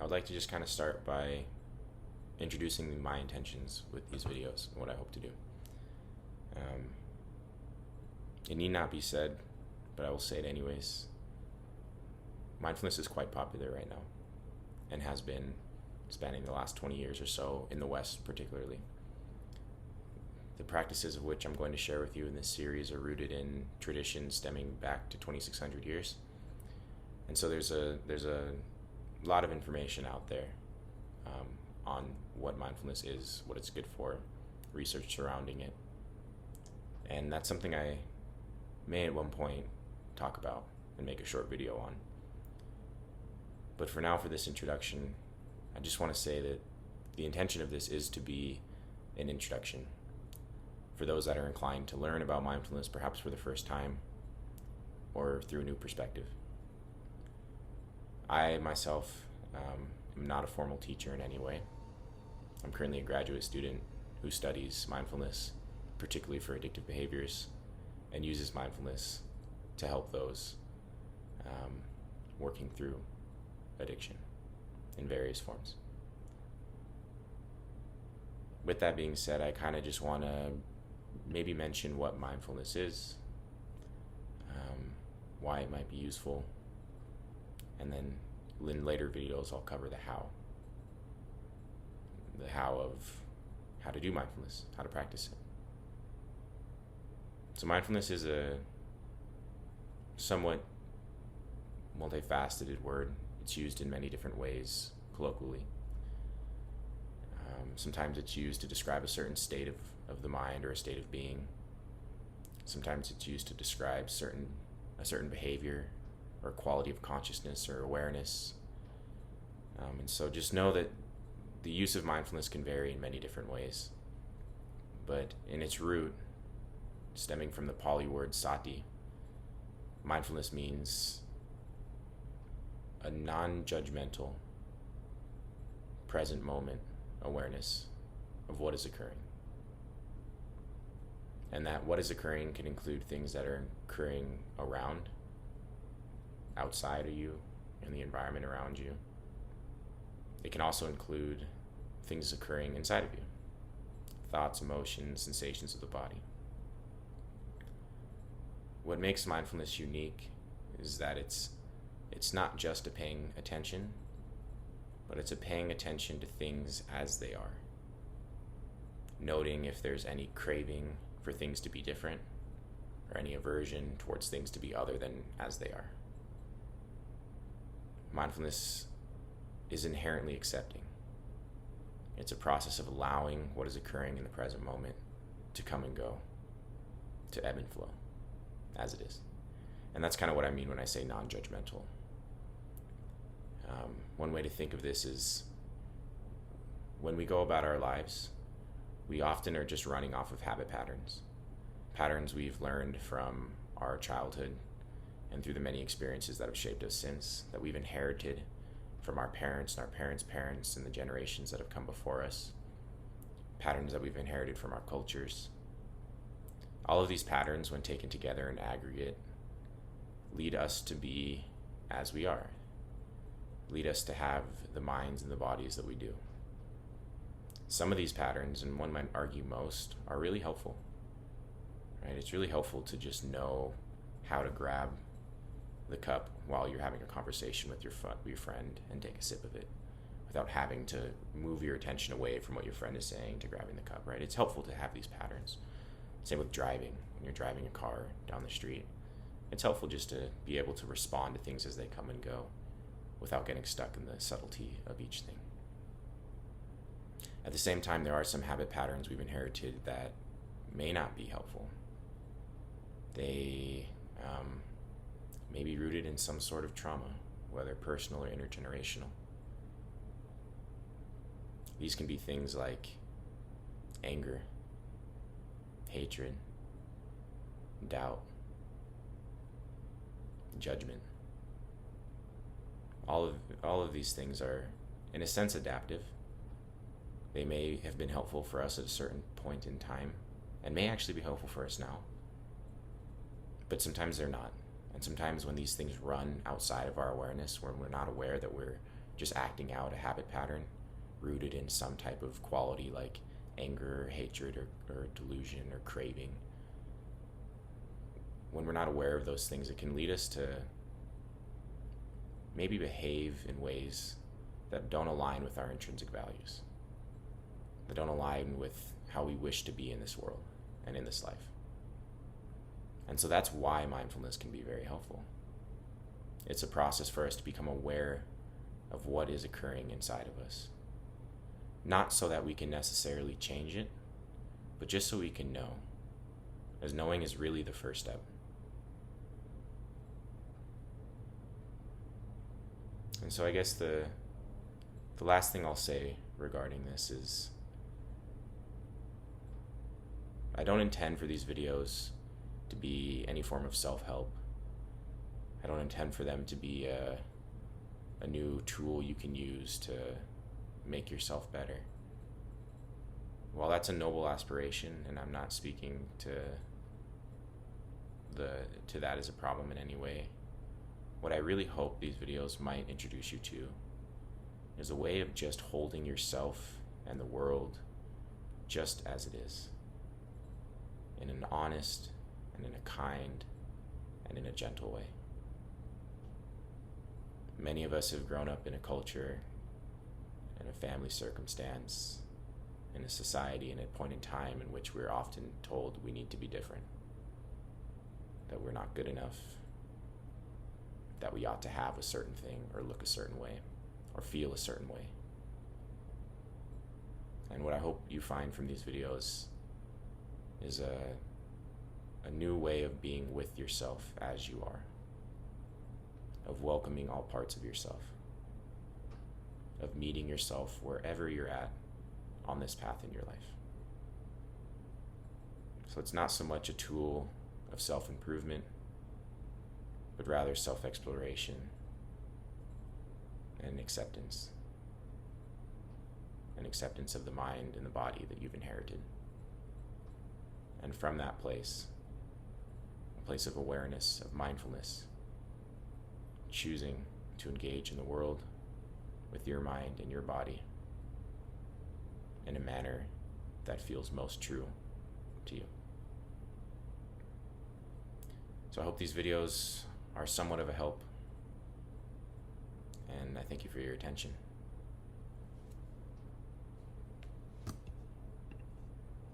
would like to just kind of start by introducing my intentions with these videos and what I hope to do. It need not be said, but I will say it anyways. Mindfulness is quite popular right now and has been spanning the last 20 years or so in the West particularly. The practices of which I'm going to share with you in this series are rooted in traditions stemming back to 2,600 years. And so there's a lot of information out there on what mindfulness is, what it's good for, research surrounding it. And that's something I may at one point talk about and make a short video on. But for now, for this introduction, I just want to say that the intention of this is to be an introduction for those that are inclined to learn about mindfulness, perhaps for the first time or through a new perspective. I myself am not a formal teacher in any way. I'm currently a graduate student who studies mindfulness, particularly for addictive behaviors, and uses mindfulness to help those working through addiction in various forms. With that being said, I kind of just want to maybe mention what mindfulness is, why it might be useful, and then in later videos I'll cover the how of how to do mindfulness, how to practice it. So mindfulness is a somewhat multifaceted word. It's used in many different ways colloquially. Sometimes it's used to describe a certain state of the mind or a state of being. Sometimes it's used to describe a certain behavior or quality of consciousness or awareness. And so just know that the use of mindfulness can vary in many different ways. But in its root, stemming from the Pali word sati, mindfulness means a non-judgmental, present moment awareness of what is occurring. And that what is occurring can include things that are occurring around, outside of you, in the environment around you. It can also include things occurring inside of you, thoughts, emotions, sensations of the body. What makes mindfulness unique is that it's not just a paying attention, but it's a paying attention to things as they are. Noting if there's any craving for things to be different or any aversion towards things to be other than as they are. Mindfulness is inherently accepting. It's a process of allowing what is occurring in the present moment to come and go, to ebb and flow, as it is. And that's kind of what I mean when I say non-judgmental. One way to think of this is when we go about our lives, we often are just running off of habit patterns we've learned from our childhood and through the many experiences that have shaped us since, that we've inherited from our parents and our parents' parents and the generations that have come before us, patterns that we've inherited from our cultures. All of these patterns, when taken together in aggregate, lead us to be as we are, lead us to have the minds and the bodies that we do. Some of these patterns, and one might argue most, are really helpful. Right? It's really helpful to just know how to grab the cup while you're having a conversation with your friend and take a sip of it without having to move your attention away from what your friend is saying to grabbing the cup, right? It's helpful to have these patterns. Same with driving. When you're driving a car down the street, it's helpful just to be able to respond to things as they come and go without getting stuck in the subtlety of each thing. At the same time, there are some habit patterns we've inherited that may not be helpful. They may be rooted in some sort of trauma, whether personal or intergenerational. These can be things like anger, hatred, doubt, judgment. All of these things are, in a sense, adaptive. They may have been helpful for us at a certain point in time, and may actually be helpful for us now. But sometimes they're not. And sometimes when these things run outside of our awareness, when we're not aware that we're just acting out a habit pattern rooted in some type of quality like anger, hatred, or delusion or craving. When we're not aware of those things, it can lead us to maybe behave in ways that don't align with our intrinsic values, that don't align with how we wish to be in this world and in this life. And so that's why mindfulness can be very helpful. It's a process for us to become aware of what is occurring inside of us. Not so that we can necessarily change it, but just so we can know, as knowing is really the first step. And so I guess the last thing I'll say regarding this is I don't intend for these videos to be any form of self-help. I don't intend for them to be a new tool you can use to make yourself better. While that's a noble aspiration, and I'm not speaking to that as a problem in any way, what I really hope these videos might introduce you to is a way of just holding yourself and the world just as it is, in an honest and in a kind and in a gentle way. Many of us have grown up in a culture, in a family circumstance, in a society, in a point in time in which we're often told we need to be different, that we're not good enough, that we ought to have a certain thing or look a certain way or feel a certain way. And what I hope you find from these videos is a new way of being with yourself as you are, of welcoming all parts of yourself, of meeting yourself wherever you're at on this path in your life. So it's not so much a tool of self-improvement, but rather self-exploration and acceptance. An acceptance of the mind and the body that you've inherited. And from that place, a place of awareness, of mindfulness, choosing to engage in the world with your mind and your body in a manner that feels most true to you. So I hope these videos are somewhat of a help, and I thank you for your attention.